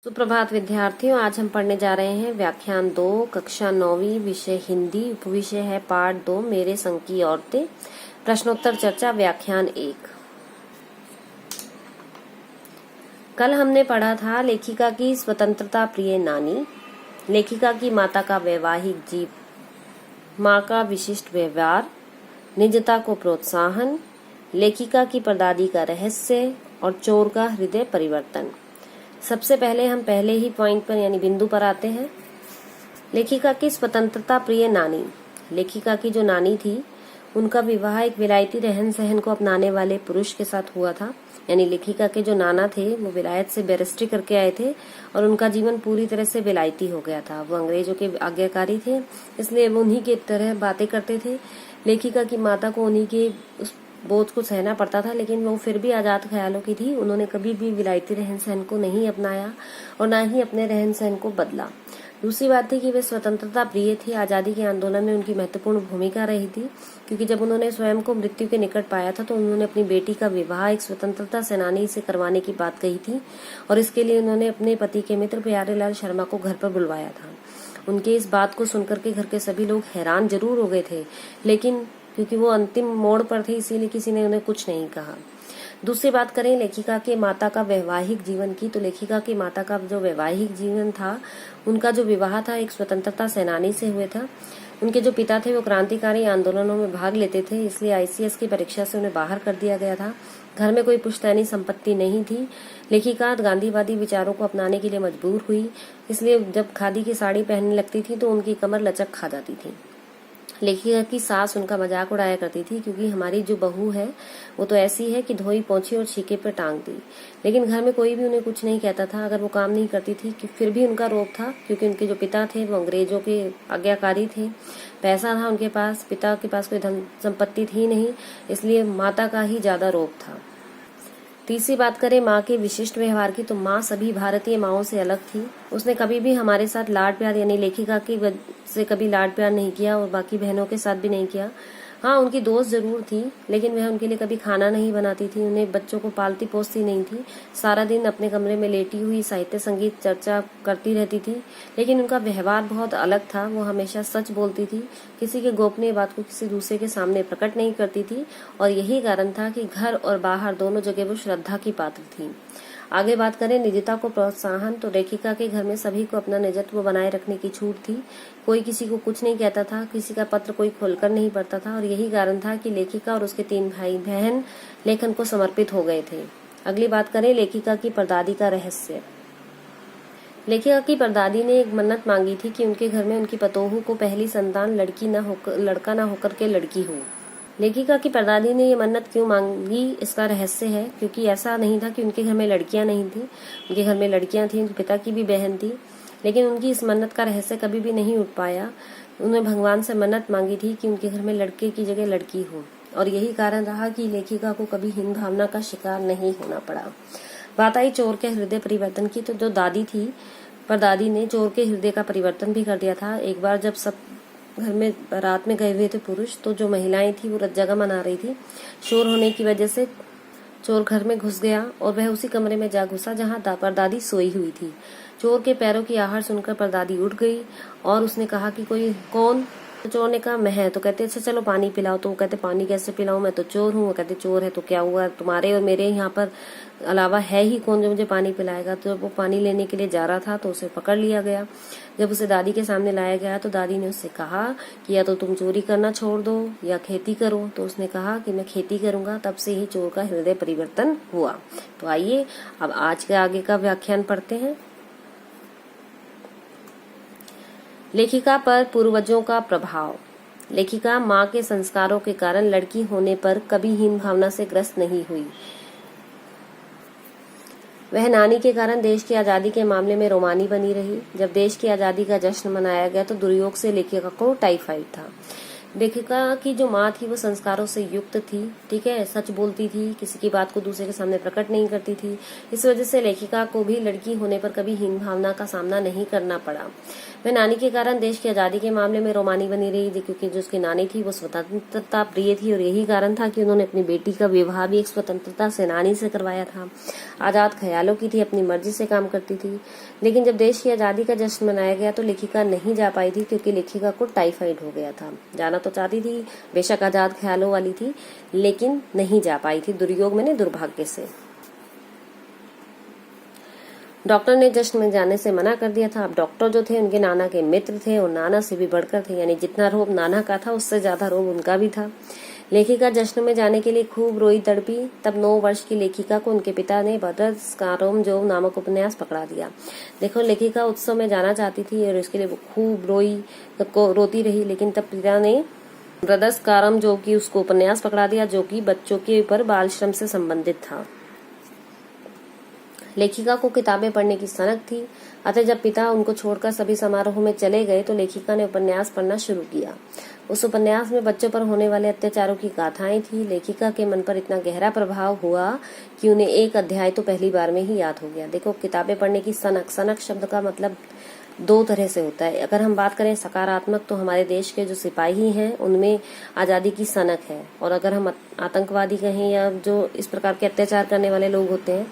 सुप्रभात विद्यार्थियों, आज हम पढ़ने जा रहे हैं व्याख्यान 2 कक्षा 9वीं, विषय हिंदी। उपविषय है पाठ 2 मेरे संग की औरतें। प्रश्नोत्तर चर्चा व्याख्यान 1। कल हमने पढ़ा था लेखिका की स्वतंत्रता प्रिय नानी, लेखिका की माता का वैवाहिक जीवन, माँ का विशिष्ट व्यवहार, निजता को प्रोत्साहन, लेखिका की परदादी का रहस्य और चोर का हृदय परिवर्तन। सबसे पहले हम पहले ही पॉइंट पर यानी बिंदु पर आते हैं। लेखिका की स्वतंत्रता प्रिय नानी। लेखिका की जो नानी थी उनका विवाह एक विलायती रहन सहन को अपनाने वाले पुरुष के साथ हुआ था। यानी लेखिका के जो नाना थे वो विलायत से बैरिस्ट्री करके आए थे और उनका जीवन पूरी तरह से विलायती हो गया था। वो अंग्रेजों के आज्ञाकारी थे, इसलिए वो उन्हीं के तरह बातें करते थे। लेखिका की माता को उन्हीं के उस बोझ को सहना पड़ता था, लेकिन वो फिर भी आजाद ख्यालों की थी। उन्होंने कभी भी विलायती रहन सहन को नहीं अपनाया और ना ही अपने रहन सहन को बदला। दूसरी बात थी कि वे स्वतंत्रता प्रिय थे। आजादी के आंदोलन में उनकी महत्वपूर्ण भूमिका रही थी, क्योंकि जब उन्होंने स्वयं को मृत्यु के निकट पाया था तो उन्होंने अपनी बेटी का विवाह एक स्वतंत्रता सेनानी से करवाने की बात कही थी और इसके लिए उन्होंने अपने पति के मित्र प्यारेलाल शर्मा को घर पर बुलवाया था। उनके इस बात को सुनकर के घर के सभी लोग हैरान जरूर हो गए थे, लेकिन क्योंकि वो अंतिम मोड़ पर थे इसीलिए किसी ने उन्हें कुछ नहीं कहा। दूसरी बात करें लेखिका के माता का वैवाहिक जीवन की, तो लेखिका की माता का जो वैवाहिक जीवन था, उनका जो विवाह था एक स्वतंत्रता सेनानी से हुआ था। उनके जो पिता थे वो क्रांतिकारी आंदोलनों में भाग लेते थे, इसलिए आईसीएस की परीक्षा से उन्हें बाहर कर दिया गया था। घर में कोई पुश्तैनी संपत्ति नहीं थी। लेखिका गांधीवादी विचारों को अपनाने के लिए मजबूर हुई, इसलिए जब खादी की साड़ी पहनने लगती थी तो उनकी कमर लचक खा जाती थी। लेखिका की सास उनका मजाक उड़ाया करती थी, क्योंकि हमारी जो बहू है वो तो ऐसी है कि धोई पोंछी और छीके पे टांग दी। लेकिन घर में कोई भी उन्हें कुछ नहीं कहता था अगर वो काम नहीं करती थी, कि फिर भी उनका रोब था, क्योंकि उनके जो पिता थे वो अंग्रेजों के आज्ञाकारी थे। पैसा था उनके पास, पिता के पास कोई धन संपत्ति थी नहीं, इसलिए माता का ही ज्यादा रोब था। तीसरी बात करें माँ के विशिष्ट व्यवहार की, तो माँ सभी भारतीय माँओं से अलग थी। उसने कभी भी हमारे साथ लाड प्यार यानी लेखिका की से कभी लाड प्यार नहीं किया और बाकी बहनों के साथ भी नहीं किया। हाँ, उनकी दोस्त जरूर थी, लेकिन वह उनके लिए कभी खाना नहीं बनाती थी, उन्हें बच्चों को पालती पोसती नहीं थी। सारा दिन अपने कमरे में लेटी हुई साहित्य संगीत चर्चा करती रहती थी। लेकिन उनका व्यवहार बहुत अलग था। वो हमेशा सच बोलती थी, किसी के गोपनीय बात को किसी दूसरे के सामने प्रकट नहीं करती थी, और यही कारण था कि घर और बाहर दोनों जगह वो श्रद्धा की पात्र थी। आगे बात करें निजता को प्रोत्साहन, तो लेखिका के घर में सभी को अपना निजत्व बनाए रखने की छूट थी। कोई किसी को कुछ नहीं कहता था, किसी का पत्र कोई खोलकर नहीं पढ़ता था, और यही कारण था कि लेखिका और उसके 3 भाई बहन लेखन को समर्पित हो गए थे। अगली बात करें लेखिका की परदादी का रहस्य। लेखिका की परदादी ने एक मन्नत मांगी थी कि उनके घर में उनकी पतोहू को पहली संतान लड़का न होकर के लड़की हो। लेखिका की परदादी ने ये मन्नत क्यों मांगी, इसका रहस्य है, क्योंकि ऐसा नहीं था कि उनके घर में लड़कियां नहीं थी। उनके घर में लड़कियां थी, उनके पिता की भी बहन थी, लेकिन उनकी इस मन्नत का रहस्य कभी भी नहीं उठ पाया। उन्हें भगवान से मन्नत मांगी थी कि उनके घर में लड़के की जगह लड़की हो, और यही कारण रहा कि लेखिका को कभी हीन भावना का शिकार नहीं होना पड़ा। बात आई चोर के हृदय परिवर्तन की, तो जो दादी थी परदादी ने चोर के हृदय का परिवर्तन भी कर दिया था। एक बार जब सब घर में रात में गए हुए थे पुरुष, तो जो महिलाएं थी वो जगह मना रही थी। शोर होने की वजह से चोर घर में घुस गया और वह उसी कमरे में जा घुसा जहां परदादी सोई हुई थी। चोर के पैरों की आहट सुनकर परदादी उठ गई और उसने कहा कि कोई कौन? तो चोर ने कहा मैं। तो कहते अच्छा चलो पानी पिलाओ। तो वो कहते पानी कैसे पिलाऊं, मैं तो चोर हूँ। वो कहते चोर है तो क्या हुआ, तुम्हारे और मेरे यहाँ पर अलावा है ही कौन जो मुझे पानी पिलाएगा। तो जब वो पानी लेने के लिए जा रहा था तो उसे पकड़ लिया गया। जब उसे दादी के सामने लाया गया तो दादी ने उससे कहा कि या तो तुम चोरी करना छोड़ दो या खेती करो। तो उसने कहा कि मैं खेती करूंगा। तब से ही चोर का हृदय परिवर्तन हुआ। तो आइए अब आज के आगे का व्याख्यान पढ़ते हैं। लेखिका पर पूर्वजों का प्रभाव। लेखिका माँ के संस्कारों के कारण लड़की होने पर कभी हीन भावना से ग्रस्त नहीं हुई। वह नानी के कारण देश की आजादी के मामले में रोमानी बनी रही। जब देश की आजादी का जश्न मनाया गया तो दुर्योग से लेखिका को टाइफाइड था। लेखिका की जो माँ थी वो संस्कारों से युक्त थी, ठीक है, सच बोलती थी, किसी की बात को दूसरे के सामने प्रकट नहीं करती थी। इस वजह से लेखिका को भी लड़की होने पर कभी हीन भावना का सामना नहीं करना पड़ा। वह नानी के कारण देश की आजादी के मामले में रोमानी बनी रही थी, क्योंकि जो उसकी नानी थी वो स्वतंत्रता प्रिय थी और यही कारण था कि उन्होंने अपनी बेटी का विवाह भी एक स्वतंत्रता सेनानी से करवाया था। आजाद ख्यालों की थी, अपनी मर्जी से काम करती थी। लेकिन जब देश की आजादी का जश्न मनाया गया तो लेखिका नहीं जा पाई थी, क्योंकि लेखिका को टाइफाइड हो गया था। जाना तो चाहती थी, बेशक आजाद ख्यालों वाली थी, लेकिन नहीं जा पाई थी, दुर्योग में दुर्भाग्य से। डॉक्टर ने जश्न में जाने से मना कर दिया था। अब डॉक्टर जो थे उनके नाना के मित्र थे और नाना से भी बढ़कर थे, यानी जितना रोब नाना का था उससे ज्यादा रोब उनका भी था। लेखिका जश्न में जाने के लिए खूब रोई तड़पी। तब 9 वर्ष की लेखिका को उनके पिता ने बरस्कारोम जो नामक उपन्यास पकड़ा दिया। देखो, लेखिका उत्सव में जाना चाहती थी और इसके लिए वो खूब रोती रही, लेकिन तब पिता ने ब्रदर्स कारम जो कि उसको उपन्यास पकड़ा दिया, जो कि बच्चों के ऊपर बाल श्रम से संबंधित था। लेखिका को किताबें पढ़ने की सनक थी, अतः जब पिता उनको छोड़कर सभी समारोह में चले गए तो लेखिका ने उपन्यास पढ़ना शुरू किया। उस उपन्यास में बच्चों पर होने वाले अत्याचारों की गाथाएं थी। लेखिका के मन पर इतना गहरा प्रभाव हुआ कि उन्हें एक अध्याय तो पहली बार में ही याद हो गया। देखो, किताबें पढ़ने की सनक, सनक शब्द का मतलब 2 तरह से होता है। अगर हम बात करें सकारात्मक, तो हमारे देश के जो सिपाही हैं उनमें आजादी की सनक है, और अगर हम आतंकवादी कहें या जो इस प्रकार के अत्याचार करने वाले लोग होते हैं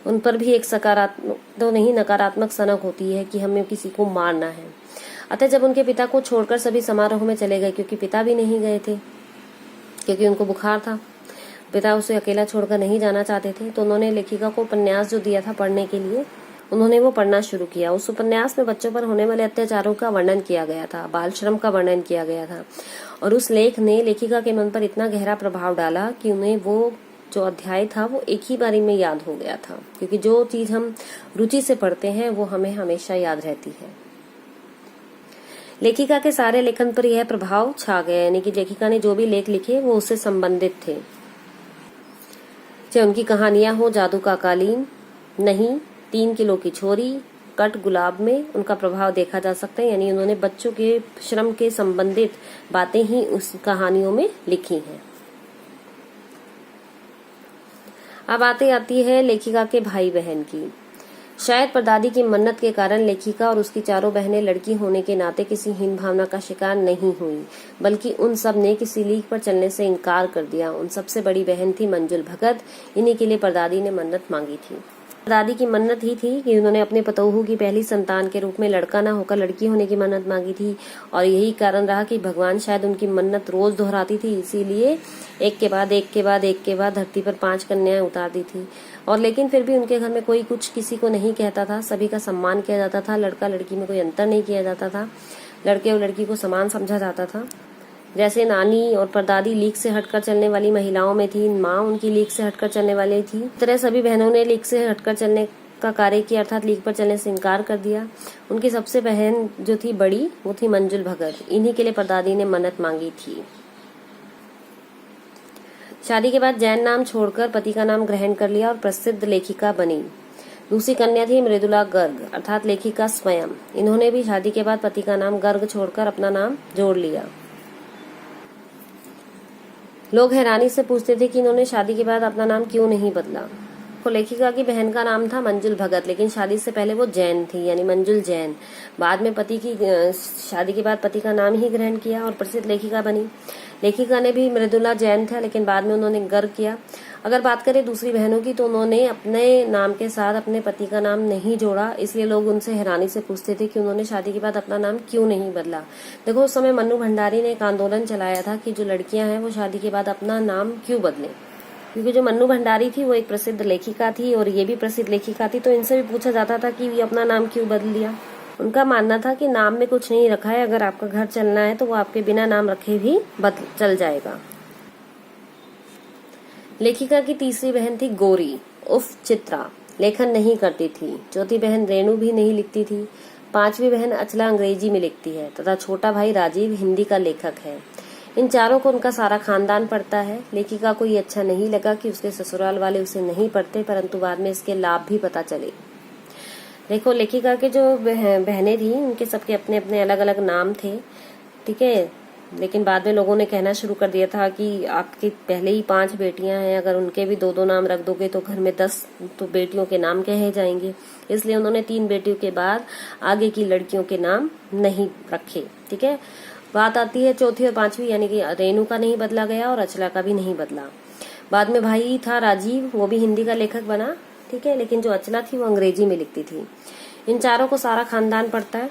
उन पर भी एक सकारात्मक तो नहीं, नकारात्मक सनक होती है कि हमें किसी को मारना है। अतः जब उनके पिता को छोड़कर सभी समारोह में चले गए, क्योंकि पिता भी नहीं गए थे क्योंकि उनको बुखार था, पिता उसे अकेला छोड़कर नहीं जाना चाहते थे, तो उन्होंने लेखिका को उपन्यास जो दिया था पढ़ने के लिए, उन्होंने वो पढ़ना शुरू किया। उस उपन्यास में बच्चों पर होने वाले अत्याचारों का वर्णन किया गया था, बाल श्रम का वर्णन किया गया था, और उस लेख ने लेखिका के मन पर इतना गहरा प्रभाव डाला कि उन्हें वो जो अध्याय था वो एक ही बारी में याद हो गया था, क्योंकि जो चीज हम रुचि से पढ़ते हैं वो हमें हमेशा याद रहती है। लेखिका के सारे लेखन पर यह प्रभाव छा गया, यानी कि लेखिका ने जो भी लेख लिखे वो उससे संबंधित थे, चाहे उनकी कहानियां हो जादू का कालीन, नहीं, 3 किलो की छोरी, कट गुलाब में उनका प्रभाव देखा जा सकता है। यानी उन्होंने बच्चों के श्रम के संबंधित बातें ही उस कहानियों में लिखी हैं। अब आती है लेखिका के भाई बहन की। शायद परदादी की मन्नत के कारण लेखिका और उसकी चारों बहनें लड़की होने के नाते किसी हीन भावना का शिकार नहीं हुई, बल्कि उन सब ने किसी लीक पर चलने से इनकार कर दिया। उन सबसे बड़ी बहन थी मंजुल भगत। इन्हीं के लिए परदादी ने मन्नत मांगी थी। दादी की मन्नत ही थी कि उन्होंने अपने पतोहू की पहली संतान के रूप में लड़का न होकर लड़की होने की मन्नत मांगी थी, और यही कारण रहा कि भगवान शायद उनकी मन्नत रोज दोहराती थी, इसीलिए एक के बाद एक के बाद एक के बाद धरती पर 5 कन्याएं उतार दी थी। और लेकिन फिर भी उनके घर में कोई कुछ किसी को नहीं कहता था, सभी का सम्मान किया जाता था, लड़का लड़की में कोई अंतर नहीं किया जाता था, लड़के और लड़की को समान समझा जाता था। जैसे नानी और परदादी लीक से हटकर चलने वाली महिलाओं में थी, माँ उनकी लीक से हटकर चलने वाली थी, इस तरह सभी बहनों ने लीक से हटकर चलने का कार्य किया, अर्थात लीक पर चलने से इनकार कर दिया। उनकी सबसे बहन जो थी बड़ी, वो थी मंजुल भगत। इन्हीं के लिए परदादी ने मन्नत मांगी थी। शादी के बाद जैन नाम छोड़कर पति का नाम ग्रहण कर लिया और प्रसिद्ध लेखिका बनी। दूसरी कन्या थी मृदुला गर्ग, अर्थात लेखिका स्वयं। इन्होंने भी शादी के बाद पति का नाम गर्ग छोड़कर अपना नाम जोड़ लिया। लोग हैरानी से पूछते थे कि इन्होंने शादी के बाद अपना नाम क्यों नहीं बदला। तो लेखिका की बहन का नाम था मंजुल भगत, लेकिन शादी से पहले वो जैन थी, यानी मंजुल जैन। बाद में शादी के बाद पति का नाम ही ग्रहण किया और प्रसिद्ध लेखिका बनी। लेखिका ने भी मृदुला जैन था, लेकिन बाद में उन्होंने गर्ग किया। अगर बात करें दूसरी बहनों की, तो उन्होंने अपने नाम के साथ अपने पति का नाम नहीं जोड़ा, इसलिए लोग उनसे हैरानी से पूछते थे कि उन्होंने शादी के बाद अपना नाम क्यों नहीं बदला। देखो, उस समय मन्नू भंडारी ने एक आंदोलन चलाया था कि जो लड़कियां हैं वो शादी के बाद अपना नाम क्यों बदलें, क्योंकि जो मन्नू भंडारी थी वो एक प्रसिद्ध लेखिका थी और ये भी प्रसिद्ध लेखिका थी, तो इनसे भी पूछा जाता था कि ये अपना नाम क्यों बदल लिया। उनका मानना था कि नाम में कुछ नहीं रखा है, अगर आपका घर चलना है तो वो आपके बिना नाम रखे भी चल जाएगा। लेखिका की तीसरी बहन थी गौरी उर्फ चित्रा। लेखन नहीं करती थी। चौथी बहन रेणु भी नहीं लिखती थी। 5वीं बहन अचला अंग्रेजी में लिखती है तथा छोटा भाई राजीव हिंदी का लेखक है। इन चारों को उनका सारा खानदान पढ़ता है। लेखिका को ये अच्छा नहीं लगा कि उसके ससुराल वाले उसे नहीं पढ़ते, परंतु बाद में इसके लाभ भी पता चले। देखो, लेखिका के जो बहनें थी उनके सबके अपने अपने अलग अलग नाम थे, ठीक है। लेकिन बाद में लोगों ने कहना शुरू कर दिया था कि आपकी पहले ही 5 बेटियां हैं, अगर उनके भी 2-2 नाम रख दोगे तो घर में 10 तो बेटियों के नाम कहे जाएंगे। इसलिए उन्होंने 3 बेटियों के बाद आगे की लड़कियों के नाम नहीं रखे। ठीक है, बात आती है चौथी और 5वीं, यानी कि रेणु का नहीं बदला गया और अचला का भी नहीं बदला। बाद में भाई था राजीव, वो भी हिंदी का लेखक बना। ठीक है, लेकिन जो अचला थी वो अंग्रेजी में लिखती थी। इन चारों को सारा खानदान पढ़ता है,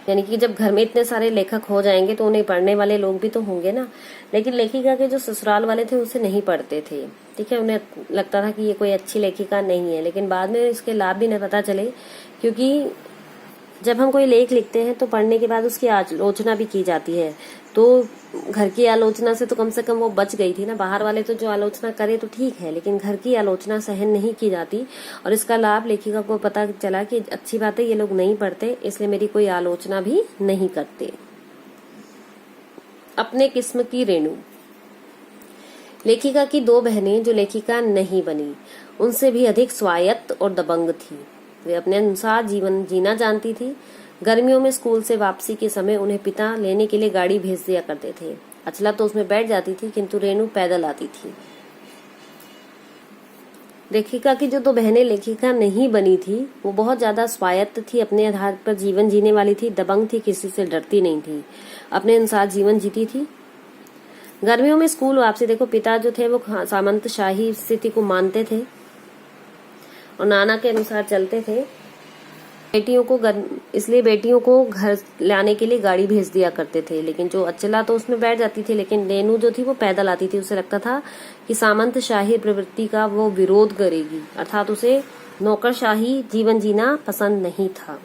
यानी कि जब घर में इतने सारे लेखक हो जाएंगे तो उन्हें पढ़ने वाले लोग भी तो होंगे ना। लेकिन लेखिका के जो ससुराल वाले थे उसे नहीं पढ़ते थे। ठीक है, उन्हें लगता था कि ये कोई अच्छी लेखिका नहीं है, लेकिन बाद में इसके लाभ भी नहीं पता चले, क्योंकि जब हम कोई लेख लिखते हैं तो पढ़ने के बाद उसकी आलोचना भी की जाती है। तो घर की आलोचना से तो कम वो बच गई थी ना। बाहर वाले तो जो आलोचना करे तो ठीक है, लेकिन घर की आलोचना सहन नहीं की जाती। और इसका लाभ लेखिका को पता चला कि अच्छी बात है, ये लोग नहीं पढ़ते, इसलिए मेरी कोई आलोचना भी नहीं करते। अपने किस्म की रेणु। लेखिका की 2 बहनें जो लेखिका नहीं बनी, उनसे भी अधिक स्वायत्त और दबंग थी। वे अपने अनुसार जीवन जीना जानती थी। गर्मियों में स्कूल से वापसी के समय उन्हें पिता लेने के लिए गाड़ी भेज दिया करते थे। अचला तो उसमें बैठ जाती थी, किंतु रेणु पैदल आती थी। लेखिका की जो 2 बहनें लेखिका नहीं बनी थी, वो बहुत ज्यादा स्वायत्त थी, अपने आधार पर जीवन जीने वाली थी, दबंग थी, किसी से डरती नहीं थी, अपने अनुसार जीवन जीती थी। गर्मियों में स्कूल वापसी, देखो पिता जो थे वो सामंत शाही स्थिति को मानते थे और नाना के अनुसार चलते थे। इसलिए बेटियों को घर लाने के लिए गाड़ी भेज दिया करते थे। लेकिन जो अचला तो उसमें बैठ जाती थी, लेकिन रेणु जो थी वो पैदल आती थी। उसे लगता था कि सामंत शाही प्रवृत्ति का वो विरोध करेगी, अर्थात उसे नौकरशाही जीवन जीना पसंद नहीं था।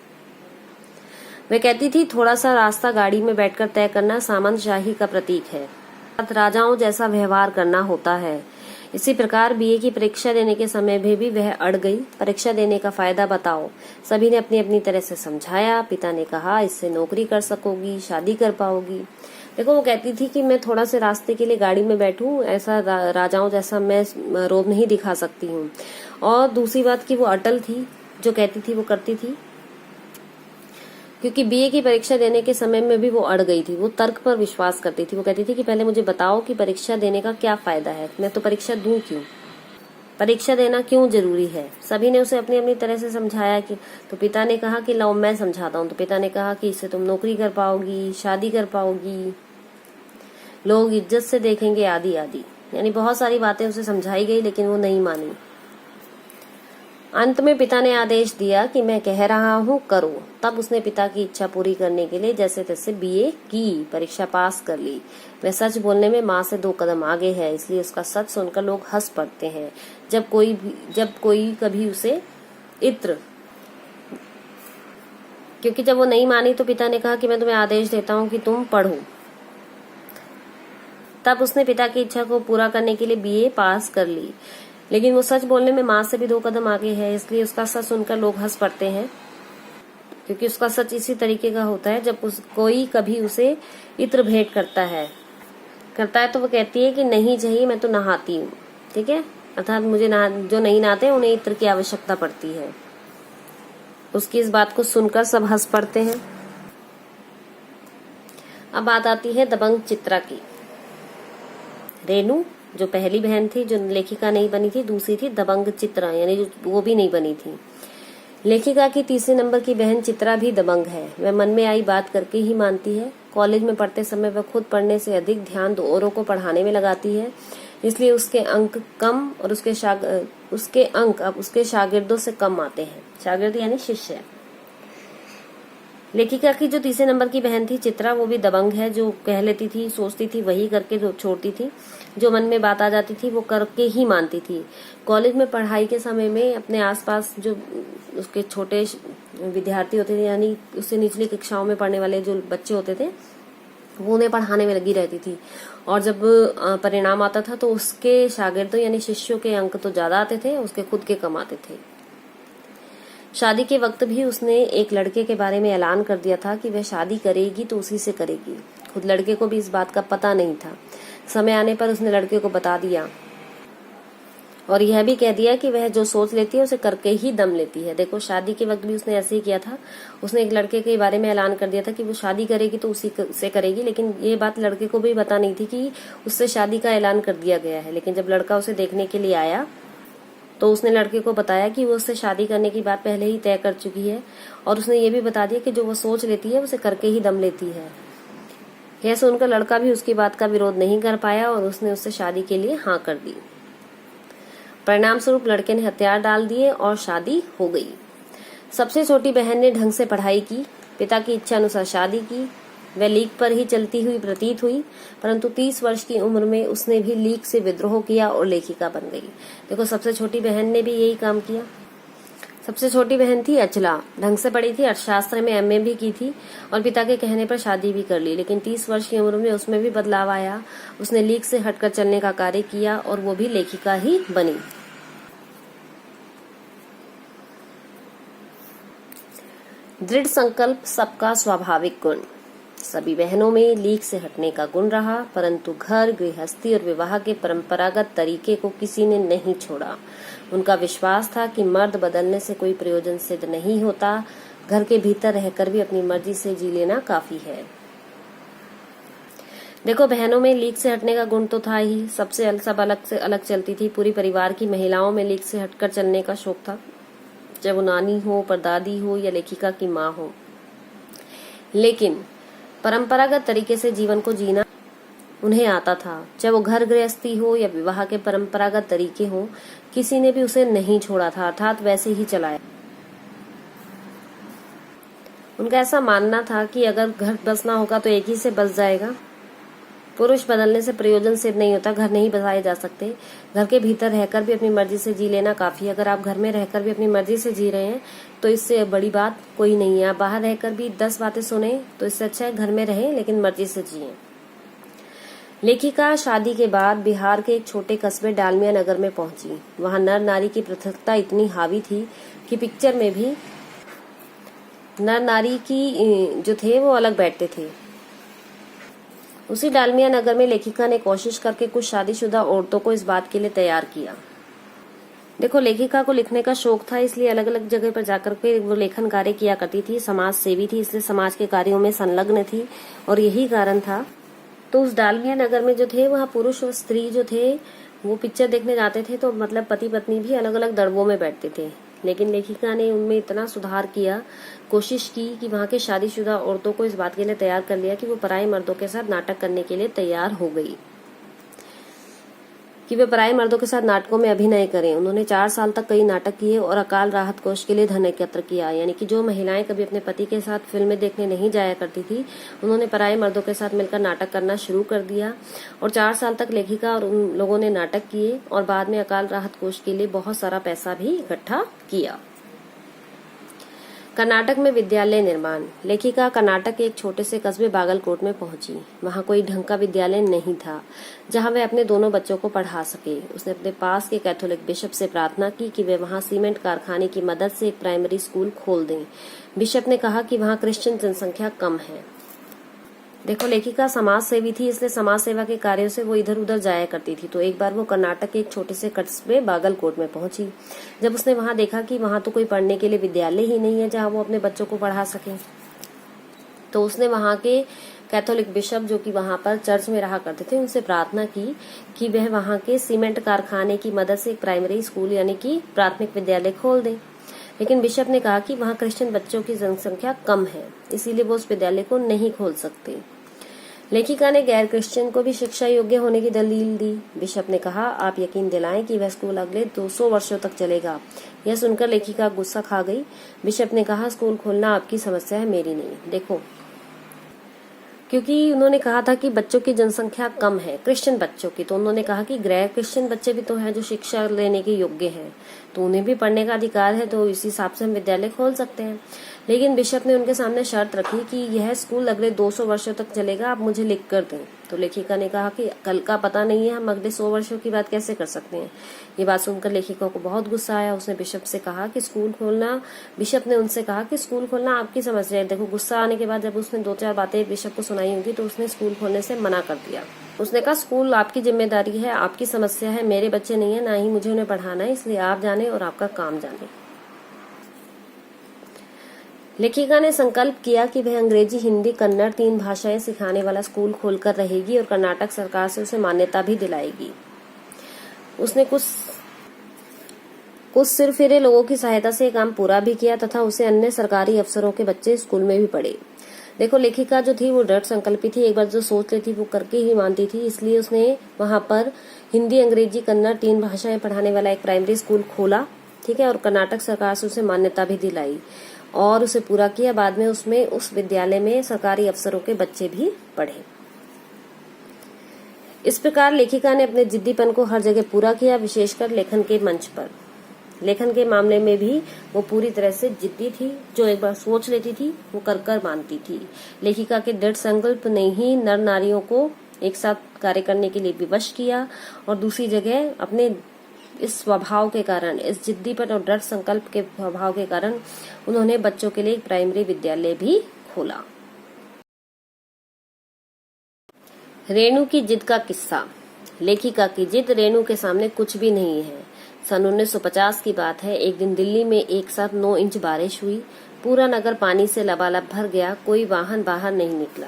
वह कहती थी थोड़ा सा रास्ता गाड़ी में बैठकर तय करना सामंत शाही का प्रतीक है, राजाओं जैसा व्यवहार करना होता है। इसी प्रकार बीए की परीक्षा देने के समय भी वह अड़ गई। परीक्षा देने का फायदा बताओ। सभी ने अपनी अपनी तरह से समझाया। पिता ने कहा इससे नौकरी कर सकोगी, शादी कर पाओगी। देखो वो कहती थी कि मैं थोड़ा से रास्ते के लिए गाड़ी में बैठूं, ऐसा राजाओं जैसा मैं रोब नहीं दिखा सकती हूँ। और दूसरी बात कि वो अटल थी, जो कहती थी वो करती थी, क्योंकि बीए की परीक्षा देने के समय में भी वो अड़ गई थी। वो तर्क पर विश्वास करती थी। वो कहती थी कि पहले मुझे बताओ कि परीक्षा देने का क्या फायदा है, मैं तो परीक्षा दूं क्यों, परीक्षा देना क्यों जरूरी है। सभी ने उसे अपनी अपनी तरह से समझाया कि तो पिता ने कहा कि लाओ मैं समझाता हूँ। तो पिता ने कहा कि इससे तुम नौकरी कर पाओगी, शादी कर पाओगी, लोग इज्जत से देखेंगे, आदि आदि। यानी बहुत सारी बातें उसे समझाई गई, लेकिन वो नहीं मानी। अंत में पिता ने आदेश दिया कि मैं कह रहा हूँ करो। तब उसने पिता की इच्छा पूरी करने के लिए जैसे तैसे बीए की परीक्षा पास कर ली। वह सच बोलने में माँ से 2 कदम आगे है, इसलिए उसका सच सुनकर लोग हंस पड़ते हैं। जब कोई कभी उसे इत्र, क्योंकि जब वो नहीं मानी तो पिता ने कहा कि मैं तुम्हें आदेश देता हूँ कि तुम पढ़ो। तब उसने पिता की इच्छा को पूरा करने के लिए बीए पास कर ली। लेकिन वो सच बोलने में माँ से भी 2 कदम आगे है, इसलिए उसका सच सुनकर लोग हंस पड़ते हैं, क्योंकि उसका सच इसी तरीके का होता है। जब कोई कभी उसे इत्र भेंट करता है तो वो कहती है कि नहीं चाहिए, मैं तो नहाती हूँ। ठीक है, अर्थात मुझे जो नहीं नहाते उन्हें इत्र की आवश्यकता पड़ती है। उसकी इस बात को सुनकर सब हंस पड़ते हैं। अब बात आती है दबंग चित्रा की। रेणु जो पहली बहन थी, जो लेखिका नहीं बनी थी, दूसरी थी दबंग चित्रा, यानी जो वो भी नहीं बनी थी। लेखिका की 3 नंबर की बहन चित्रा भी दबंग है। वह मन में आई बात करके ही मानती है। कॉलेज में पढ़ते समय वह खुद पढ़ने से अधिक ध्यान औरों को पढ़ाने में लगाती है, इसलिए उसके अंक कम और उसके अंक अब उसके शागिर्दों से कम आते हैं। शागिर्द यानी शिष्य। लेखिका की जो 3 नंबर की बहन थी चित्रा, वो भी दबंग है। जो कह लेती थी, सोचती थी, वही करके छोड़ती थी। जो मन में बात आ जाती थी वो करके ही मानती थी। कॉलेज में पढ़ाई के समय में अपने आसपास जो उसके छोटे विद्यार्थी होते थे, यानी उससे निचली कक्षाओं में पढ़ने वाले जो बच्चे होते थे, वो उन्हें पढ़ाने में लगी रहती थी। और जब परिणाम आता था तो उसके शागिर्दों यानी शिष्यों के अंक तो ज्यादा आते थे, उसके खुद के कम आते थे। शादी के वक्त भी उसने एक लड़के के बारे में ऐलान कर दिया था कि वह शादी करेगी तो उसी से करेगी। खुद लड़के को भी इस बात का पता नहीं था। समय आने पर उसने लड़के को बता दिया और यह भी कह दिया कि वह जो सोच लेती है उसे करके ही दम लेती है। देखो शादी के वक्त भी उसने ऐसे ही किया था। उसने एक लड़के के बारे में ऐलान कर दिया था कि वो शादी करेगी तो उसी से करेगी, लेकिन ये बात लड़के को भी पता नहीं थी कि उससे शादी का ऐलान कर दिया गया है। लेकिन जब लड़का उसे देखने के लिए आया तो उसने लड़के को बताया कि वो उससे शादी करने की बात पहले ही तय कर चुकी है, और उसने ये भी बता दिया कि जो वो सोच लेती है उसे करके ही दम लेती है। यह सुनकर लड़का भी उसकी बात का विरोध नहीं कर पाया और उसने उससे शादी के लिए हाँ कर दी। परिणाम स्वरूप लड़के ने हथियार डाल दिए और शादी हो गई। सबसे छोटी बहन ने ढंग से पढ़ाई की, पिता की इच्छा अनुसार शादी की। वह लीक पर ही चलती हुई प्रतीत हुई, परंतु 30 वर्ष की उम्र में उसने भी लीक से विद्रोह किया और लेखिका बन गई। देखो सबसे छोटी बहन ने भी यही काम किया। सबसे छोटी बहन थी अचला, ढंग से पढ़ी थी, अर्थशास्त्र में एमए भी की थी और पिता के कहने पर शादी भी कर ली। लेकिन 30 वर्ष की उम्र में उसमें भी बदलाव आया। उसने लीक से हटकर चलने का कार्य किया और वो भी लेखिका ही बनी। दृढ़ संकल्प सबका स्वाभाविक गुण। सभी बहनों में लीक से हटने का गुण रहा, परंतु घर, गृहस्थी और विवाह के परंपरागत तरीके को किसी ने नहीं छोड़ा। उनका विश्वास था कि मर्द बदलने से कोई प्रयोजन सिद्ध नहीं होता, घर के भीतर रहकर भी अपनी मर्जी से जी लेना काफी है। देखो बहनों में लीक से हटने का गुण तो था ही, सब अलग से अलग चलती थी। पूरी परिवार की महिलाओं में लीक से हटकर चलने का शौक था, चाहे वो नानी हो, परदादी हो या लेखिका की माँ हो। लेकिन परंपरागत तरीके से जीवन को जीना उन्हें आता था, चाहे वो घर गृहस्थी हो या विवाह के परंपरागत तरीके हो, किसी ने भी उसे नहीं छोड़ा था, अर्थात वैसे ही चलाया। उनका ऐसा मानना था कि अगर घर बसना होगा तो एक ही से बस जाएगा। पुरुष बदलने से प्रयोजन सिद्ध नहीं होता, घर नहीं बसाए जा सकते। घर के भीतर रहकर भी अपनी मर्जी से जी लेना काफी है। अगर आप घर में रहकर भी अपनी मर्जी से जी रहे हैं तो इससे बड़ी बात कोई नहीं है। आप बाहर रहकर भी 10 बातें सुने तो इससे अच्छा है घर में रहें लेकिन मर्जी से जिए। लेखिका शादी के बाद बिहार के एक छोटे कस्बे डालमिया नगर में पहुंची। वहां नर नारी की पृथकता इतनी हावी थी कि पिक्चर में भी नर नारी की जो थे वो अलग बैठते थे। उसी डालमिया नगर में लेखिका ने कोशिश करके कुछ शादीशुदा औरतों को इस बात के लिए तैयार किया। देखो लेखिका को लिखने का शौक था, इसलिए अलग अलग जगह पर जाकर के वो लेखन कार्य किया करती थी। समाज सेवी थी, इसलिए समाज के कार्यों में संलग्न थी और यही कारण था। तो उस डालमिया नगर में जो थे वहाँ पुरुष और स्त्री जो थे वो पिक्चर देखने जाते थे, तो मतलब पति पत्नी भी अलग अलग दड़बों में बैठते थे। लेकिन लेखिका ने उनमें इतना सुधार किया, कोशिश की कि वहां के शादीशुदा औरतों को इस बात के लिए तैयार कर लिया कि वो पराये मर्दों के साथ नाटक करने के लिए तैयार हो गई, कि वे पराये मर्दों के साथ नाटकों में अभिनय करें। उन्होंने 4 साल तक कई नाटक किए और अकाल राहत कोष के लिए धन एकत्र किया। यानी कि जो महिलाएं कभी अपने पति के साथ फिल्में देखने नहीं जाया करती थी, उन्होंने पराये मर्दों के साथ मिलकर नाटक करना शुरू कर दिया। और 4 साल तक लेखिका और उन लोगों ने नाटक किए और बाद में अकाल राहत कोष के लिए बहुत सारा पैसा भी इकट्ठा किया। कर्नाटक में विद्यालय निर्माण। लेखिका कर्नाटक के एक छोटे से कस्बे बागलकोट में पहुंची। वहां कोई ढंग का विद्यालय नहीं था जहां वह अपने दोनों बच्चों को पढ़ा सके। उसने अपने पास के कैथोलिक बिशप से प्रार्थना की कि वे वहां सीमेंट कारखाने की मदद से एक प्राइमरी स्कूल खोल दें। बिशप ने कहा कि वहां क्रिश्चियन जनसंख्या कम है। देखो लेखिका समाज सेवी थी, इसलिए समाज सेवा के कार्यों से वो इधर उधर जाया करती थी। तो एक बार वो कर्नाटक के एक छोटे से कस्बे बागलकोट में पहुंची। जब उसने वहां देखा कि वहां तो कोई पढ़ने के लिए विद्यालय ही नहीं है जहां वो अपने बच्चों को पढ़ा सके, तो उसने वहां के कैथोलिक बिशप जो कि वहां पर चर्च में रहा करते थे उनसे प्रार्थना की कि वह वहां के सीमेंट कारखाने की मदद से एक प्राइमरी स्कूल यानी कि प्राथमिक विद्यालय खोल दें। लेकिन बिशप ने कहा कि वहां क्रिश्चियन बच्चों की जनसंख्या कम है, इसीलिए वो उस विद्यालय को नहीं खोल सकते। लेखिका ने गैर क्रिश्चियन को भी शिक्षा योग्य होने की दलील दी। बिशप ने कहा, आप यकीन दिलाएं कि वह स्कूल अगले 200 वर्षों तक चलेगा। यह सुनकर लेखिका गुस्सा खा गई। बिशप ने कहा, स्कूल खोलना आपकी समस्या है, मेरी नहीं। देखो, क्योंकि उन्होंने कहा था कि बच्चों की जनसंख्या कम है, क्रिश्चियन बच्चों की, तो उन्होंने कहा कि गैर क्रिश्चियन बच्चे भी तो हैं जो शिक्षा लेने के योग्य हैं, तो उन्हें भी पढ़ने का अधिकार है, तो इसी हिसाब से हम विद्यालय खोल सकते हैं। लेकिन बिशप ने उनके सामने शर्त रखी कि यह स्कूल अगले 200 वर्षों तक चलेगा, आप मुझे लिख कर दें। तो लेखिका ने कहा कि कल का पता नहीं है, हम अगले 100 वर्षों की बात कैसे कर सकते हैं। ये बात सुनकर लेखिका को बहुत गुस्सा आया। उसने बिशप से कहा कि स्कूल खोलना बिशप ने उनसे कहा कि स्कूल खोलना आपकी समस्या है। देखो, गुस्सा आने के बाद जब उसने 2-4 बातें बिशप को सुनाई होंगी तो उसने स्कूल खोलने से मना कर दिया। उसने कहा स्कूल आपकी जिम्मेदारी है, आपकी समस्या है, मेरे बच्चे नहीं है, ना ही मुझे उन्हें पढ़ाना है, इसलिए आप जाने और आपका काम जाने। लेखिका ने संकल्प किया कि वह अंग्रेजी, हिंदी, कन्नड़ 3 भाषाएं सिखाने वाला स्कूल खोलकर रहेगी और कर्नाटक सरकार से उसे मान्यता भी दिलाएगी। उसने कुछ सिरफिरे लोगों की सहायता से काम पूरा भी किया तथा उसे अन्य सरकारी अफसरों के बच्चे स्कूल में भी पढ़े। देखो, लेखिका जो थी वो दृढ़ संकल्पी थी, एक बार जो सोच लेती वो करके ही मानती थी। इसलिए उसने वहां पर हिंदी, अंग्रेजी, कन्नड़ 3 भाषाएं पढ़ाने वाला एक प्राइमरी स्कूल खोला, ठीक है, और कर्नाटक सरकार से उसे मान्यता भी दिलाई और उसे पूरा किया। बाद में उसमें उस विद्यालय में सरकारी अफसरों के बच्चे भी पढ़े। इस प्रकार लेखिका ने अपने जिद्दीपन को हर जगह पूरा किया, विशेषकर लेखन के मंच पर। लेखन के मामले में भी वो पूरी तरह से जिद्दी थी। जो एक बार सोच लेती थी वो कर मानती थी। लेखिका के दृढ़ संकल्प ने ही नर नारियों को एक साथ कार्य करने के लिए विवश किया और दूसरी जगह अपने इस स्वभाव के कारण, इस जिद्दीपन और दृढ़ संकल्प के स्वभाव के कारण उन्होंने बच्चों के लिए एक प्राइमरी विद्यालय भी खोला। रेणु की जिद का किस्सा। लेखिका की जिद रेणु के सामने कुछ भी नहीं है। सन 1950 की बात है। एक दिन दिल्ली में एक साथ 9 इंच बारिश हुई। पूरा नगर पानी से लबालब भर गया। कोई वाहन बाहर नहीं निकला।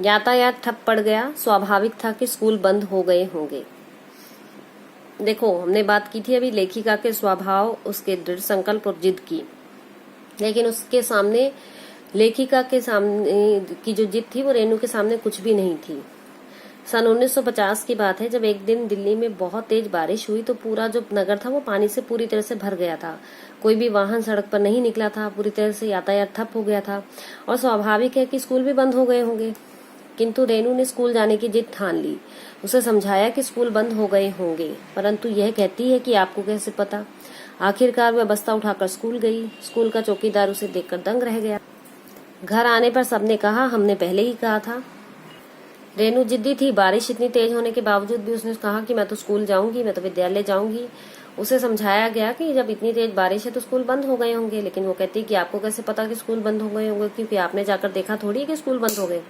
यातायात ठप पड़ गया। स्वाभाविक था कि स्कूल बंद हो गए होंगे। देखो, हमने बात की थी अभी लेखिका के स्वभाव, उसके दृढ़ संकल्प और जिद की, लेकिन उसके सामने लेखिका के सामने की जो जिद थी वो रेणु के सामने कुछ भी नहीं थी। सन 1950 की बात है, जब एक दिन दिल्ली में बहुत तेज बारिश हुई तो पूरा जो नगर था वो पानी से पूरी तरह से भर गया था। कोई भी वाहन सड़क पर नहीं निकला था। पूरी तरह से यातायात ठप हो गया था और स्वाभाविक है कि स्कूल भी बंद हो गए होंगे। किंतु रेणु ने स्कूल जाने की जिद ठान ली। उसे समझाया कि स्कूल बंद हो गए होंगे, परंतु यह कहती है कि आपको कैसे पता। आखिरकार वह बस्ता उठाकर स्कूल गई। स्कूल का चौकीदार उसे देखकर दंग रह गया। घर आने पर सबने कहा, हमने पहले ही कहा था। रेणु जिद्दी थी। बारिश इतनी तेज होने के बावजूद भी उसने कहा कि मैं तो स्कूल जाऊंगी, मैं तो विद्यालय जाऊंगी। उसे समझाया गया कि जब इतनी तेज बारिश है तो स्कूल बंद हो गए होंगे, लेकिन वो कहती कि आपको कैसे पता कि स्कूल बंद हो गए होंगे, क्योंकि आपने जाकर देखा थोड़ी है कि स्कूल बंद हो गए।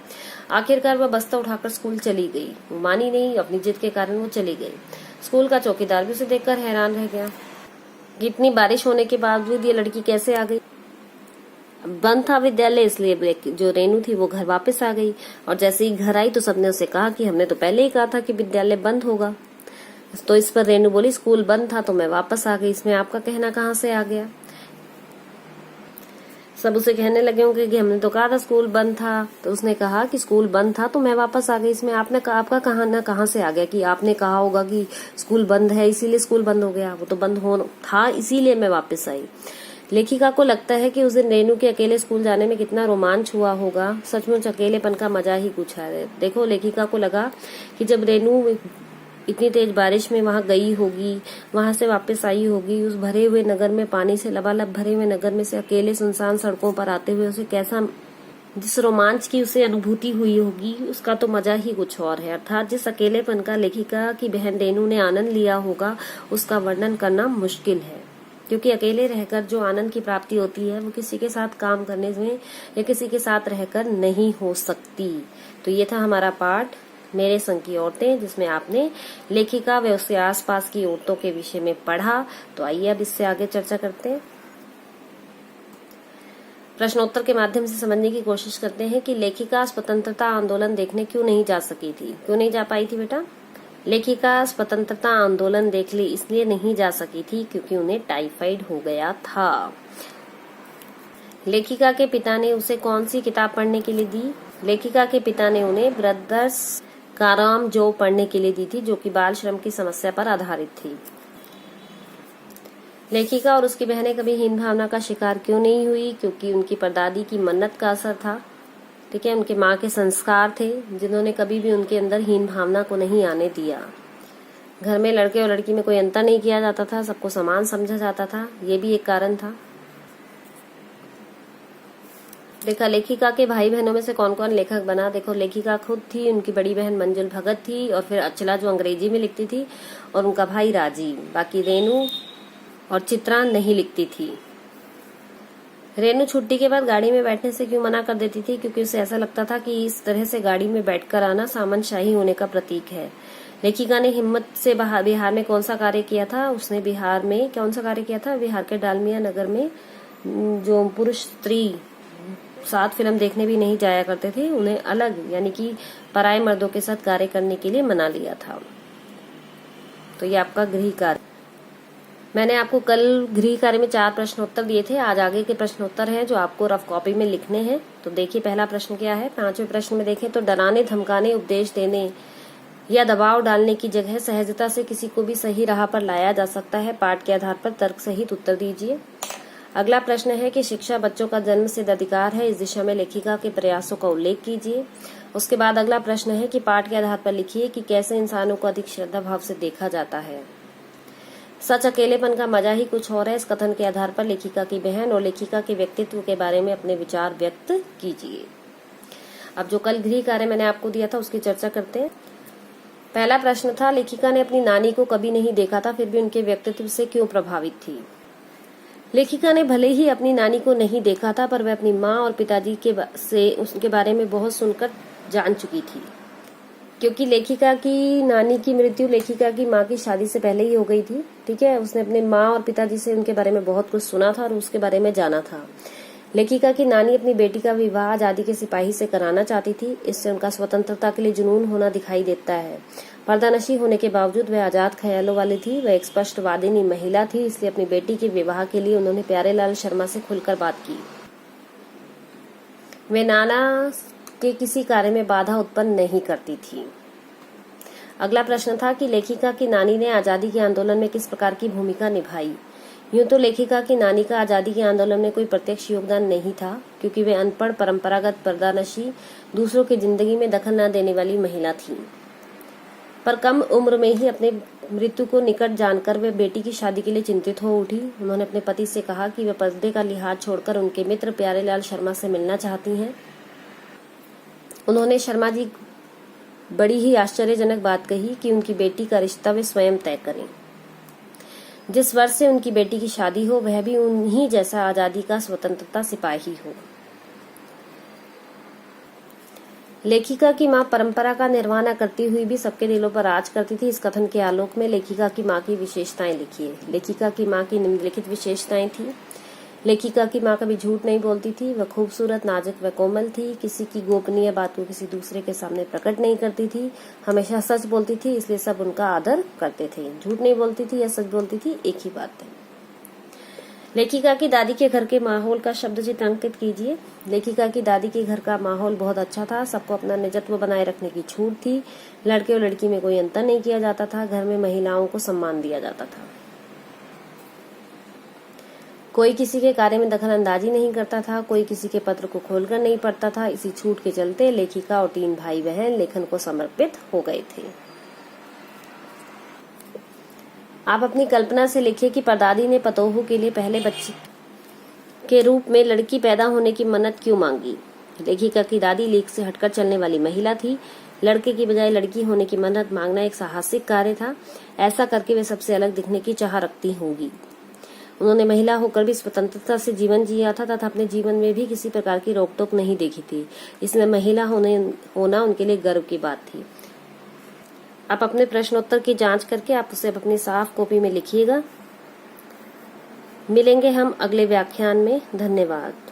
आखिरकार वह बस्ता उठाकर स्कूल चली गई। वो मानी नहीं, अपनी जिद के कारण वो चली गई। स्कूल का चौकीदार भी उसे देखकर हैरान रह गया। इतनी बारिश होने के बावजूद ये लड़की कैसे आ गई। बंद था विद्यालय, इसलिए जो रेणु थी वो घर वापस आ गई और जैसे ही घर आई तो सबने उसे कहा कि हमने तो पहले ही कहा था कि विद्यालय बंद होगा। तो इस पर रेणु बोली, स्कूल बंद था तो मैं वापस आ गई, इसमें आपका कहना कहाँ से आ गया। सब उसे कहने लगे होंगे कि हमने तो कहा था स्कूल बंद था। तो उसने कहा कि स्कूल बंद था तो मैं वापस आ गई, इसमें आपका कहना कहाँ से आ गया कि आपने कहा होगा कि स्कूल बंद है इसीलिए स्कूल बंद हो गया। वो तो बंद हो था इसीलिए मैं वापस आई। लेखिका को लगता है कि उस दिन रेणु के अकेले स्कूल जाने में कितना रोमांच हुआ होगा। सचमुच अकेलेपन का मजा ही कुछ है। देखो, लेखिका को लगा कि जब रेणु इतनी तेज बारिश में वहां गई होगी, वहां से वापस आई होगी, उस भरे हुए नगर में, पानी से लबालब भरे हुए नगर में से अकेले सुनसान सड़कों पर आते हुए उसे कैसा, जिस रोमांच की उसे अनुभूति हुई होगी उसका तो मजा ही कुछ और है। अर्थात जिस अकेलेपन का लेखिका की बहन रेणु ने आनंद लिया होगा उसका वर्णन करना मुश्किल है, क्योंकि अकेले रहकर जो आनंद की प्राप्ति होती है वो किसी के साथ काम करने में या किसी के साथ रहकर नहीं हो सकती। तो ये था हमारा पाठ मेरे संग की औरतें, जिसमें आपने लेखिका व उसके आसपास की औरतों के विषय में पढ़ा। तो आइए अब इससे आगे चर्चा करते हैं। प्रश्नोत्तर के माध्यम से समझने की कोशिश करते हैं कि लेखिका स्वतंत्रता आंदोलन देखने क्यों नहीं जा सकी थी। क्यों नहीं जा पाई थी बेटा? लेखिका स्वतंत्रता आंदोलन देखने इसलिए नहीं जा सकी थी क्योंकि उन्हें टाइफाइड हो गया था। लेखिका के पिता ने उसे कौन सी किताब पढ़ने के लिए दी? लेखिका के पिता ने उन्हें ब्रदर्स कारामजोव पढ़ने के लिए दी थी, जो कि बाल श्रम की समस्या पर आधारित थी। लेखिका और उसकी बहनें कभी हीन भावना का शिकार क्यों नहीं हुई? क्योंकि उनकी परदादी की मन्नत का असर था। ठीक है, उनके माँ के संस्कार थे जिन्होंने कभी भी उनके अंदर हीन भावना को नहीं आने दिया। घर में लड़के और लड़की में कोई अंतर नहीं किया जाता था, सबको समान समझा जाता था। ये भी एक कारण था। देखा लेखिका के भाई बहनों में से कौन कौन लेखक बना। देखो लेखिका खुद थी, उनकी बड़ी बहन मंजुल भगत थी, और फिर अचला जो अंग्रेजी में लिखती थी, और उनका भाई राजीव। बाकी रेनू और चित्रा नहीं लिखती थी। रेनू छुट्टी के बाद गाड़ी में बैठने से क्यों मना कर देती थी? क्योंकि उसे ऐसा लगता था कि इस तरह से गाड़ी में बैठकर आना सामंतशाही होने का प्रतीक है। लेखिका ने हिम्मत से बिहार में कौन सा कार्य किया था? उसने बिहार में कौन सा कार्य किया था? बिहार के डालमिया नगर में जो पुरुष स्त्री साथ फिल्म देखने भी नहीं जाया करते थे, उन्हें अलग यानी कि पराये मर्दों के साथ कार्य करने के लिए मना लिया था। तो ये आपका गृह कार्य। मैंने आपको कल गृह कार्य में 4 प्रश्नोत्तर दिए थे। आज आगे के प्रश्नोत्तर हैं जो आपको रफ कॉपी में लिखने हैं। तो देखिए पहला प्रश्न क्या है। 5वें प्रश्न में देखें तो डराने, धमकाने, उपदेश देने या दबाव डालने की जगह सहजता से किसी को भी सही राह पर लाया जा सकता है। पाठ के आधार पर तर्क सहित उत्तर दीजिए। अगला प्रश्न है कि शिक्षा बच्चों का जन्म सिद्ध अधिकार है। इस दिशा में लेखिका के प्रयासों का उल्लेख कीजिए। उसके बाद अगला प्रश्न है कि पाठ के आधार पर लिखिए कि कैसे इंसानों को अधिक श्रद्धा भाव से देखा जाता है। सच अकेलेपन का मजा ही कुछ और है। इस कथन के आधार पर लेखिका की बहन और लेखिका के व्यक्तित्व के बारे में अपने विचार व्यक्त कीजिए। अब जो कल गृह कार्य मैंने आपको दिया था उसकी चर्चा करते हैं। पहला प्रश्न था लेखिका ने अपनी नानी को कभी नहीं देखा था, फिर भी उनके व्यक्तित्व से क्यों प्रभावित थी? लेखिका ने भले ही अपनी नानी को नहीं देखा था, पर वह अपनी माँ और पिताजी से उसके बारे में बहुत सुनकर जान चुकी थी। क्योंकि लेखिका की नानी की मृत्यु लेखिका की माँ की शादी से पहले ही हो गई थी। ठीक है, उसने अपने माँ और पिताजी से उनके बारे में बहुत कुछ सुना था और उसके बारे में जाना था। लेखिका की नानी अपनी बेटी का विवाह आजादी के सिपाही से कराना चाहती थी। इससे उनका स्वतंत्रता के लिए जुनून होना दिखाई देता है। पर्दानशी होने के बावजूद वह आजाद ख्यालों वाली थी। वह एक स्पष्टवादिनी महिला थी, इसलिए अपनी बेटी के विवाह के लिए उन्होंने प्यारेलाल शर्मा से खुलकर बात की। वे नाना के किसी कार्य में बाधा उत्पन्न नहीं करती थी। अगला प्रश्न था कि लेखिका की नानी ने आजादी के आंदोलन में किस प्रकार की भूमिका निभाई? यूं तो लेखिका की नानी का आजादी के आंदोलन में कोई प्रत्यक्ष योगदान नहीं था, क्योंकि वे अनपढ़, परंपरागत, पर्दानशी, दूसरों की जिंदगी में दखल न देने वाली महिला थी। पर कम उम्र में ही अपने मृत्यु को निकट जानकर वे बेटी की शादी के लिए चिंतित हो उठी। उन्होंने अपने पति से कहा कि वे पर्दे का लिहाज छोड़कर उनके मित्र प्यारेलाल शर्मा से मिलना चाहती हैं। उन्होंने शर्मा जी बड़ी ही आश्चर्यजनक बात कही कि उनकी बेटी का रिश्ता वे स्वयं तय करें। जिस वर्ष से उनकी बेटी की शादी हो वह भी उन्हीं जैसा आजादी का स्वतंत्रता सिपाही हो। लेखिका की मां परंपरा का निर्वहन करती हुई भी सबके दिलों पर राज करती थी। इस कथन के आलोक में लेखिका की मां की विशेषताएं लिखिए। लेखिका की मां की निम्नलिखित विशेषताएं थी। लेखिका की मां कभी झूठ नहीं बोलती थी। वह खूबसूरत, नाजुक व कोमल थी। किसी की गोपनीय बात को किसी दूसरे के सामने प्रकट नहीं करती थी। हमेशा सच बोलती थी, इसलिए सब उनका आदर करते थे। झूठ नहीं बोलती थी या सच बोलती थी, एक ही बात है। लेखिका की दादी के घर के माहौल का शब्द चित्रांकित कीजिए। लेखिका की दादी के घर का माहौल बहुत अच्छा था। सबको अपना निजत्व बनाए रखने की छूट थी। लड़के और लड़की में कोई अंतर नहीं किया जाता था। घर में महिलाओं को सम्मान दिया जाता था। कोई किसी के कार्य में दखल अंदाजी नहीं करता था। कोई किसी के पत्र को खोलकर नहीं पढ़ता था। इसी छूट के चलते लेखिका और 3 भाई बहन लेखन को समर्पित हो गए थे। आप अपनी कल्पना से लिखिए कि परदादी ने पतोहू के लिए पहले बच्चे के रूप में लड़की पैदा होने की मन्नत क्यों मांगी। लेखिका की दादी लेख से हटकर चलने वाली महिला थी। लड़के की बजाय लड़की होने की मन्नत मांगना एक साहसिक कार्य था। ऐसा करके वे सबसे अलग दिखने की चाह रखती होंगी। उन्होंने महिला होकर भी स्वतंत्रता से जीवन जिया था तथा अपने जीवन में भी किसी प्रकार की रोक टोक नहीं देखी थी। इसमें महिला होना उनके लिए गर्व की बात थी। आप अपने प्रश्नोत्तर की जांच करके आप उसे अपनी साफ कॉपी में लिखिएगा। मिलेंगे हम अगले व्याख्यान में। धन्यवाद।